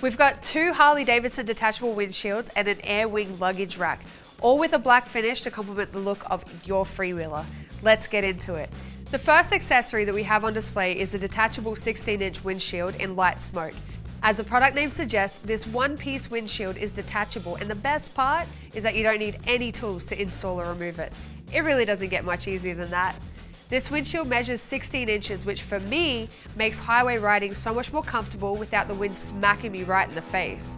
We've got two Harley-Davidson detachable windshields and an Air Wing Luggage Rack, all with a black finish to complement the look of your freewheeler. Let's get into it. The first accessory that we have on display is a detachable 16-inch windshield in light smoke. As the product name suggests, this one-piece windshield is detachable, and the best part is that you don't need any tools to install or remove it. It really doesn't get much easier than that. This windshield measures 16 inches, which for me makes highway riding so much more comfortable without the wind smacking me right in the face.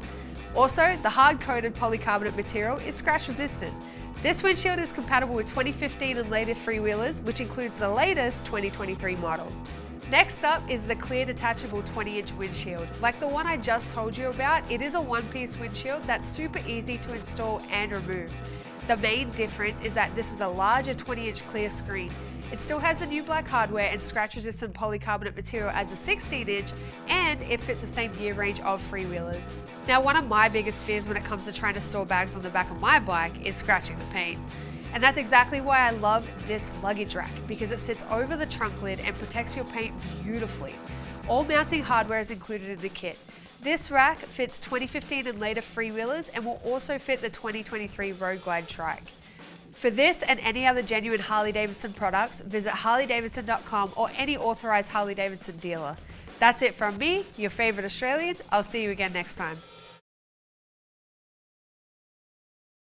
Also, the hard-coated polycarbonate material is scratch resistant. This windshield is compatible with 2015 and later freewheelers, which includes the latest 2023 model. Next up is the clear detachable 20-inch windshield. Like the one I just told you about, it is a one-piece windshield that's super easy to install and remove. The main difference is that this is a larger 20-inch clear screen. It still has the new black hardware and scratch-resistant polycarbonate material as a 16-inch, and it fits the same gear range of freewheelers. Now, one of my biggest fears when it comes to trying to store bags on the back of my bike is scratching the paint. And that's exactly why I love this luggage rack, because it sits over the trunk lid and protects your paint beautifully. All mounting hardware is included in the kit. This rack fits 2015 and later freewheelers and will also fit the 2023 Road Glide trike. For this and any other genuine Harley-Davidson products, visit Harley-Davidson.com or any authorized Harley-Davidson dealer. That's it from me, your favorite Australian. I'll see you again next time.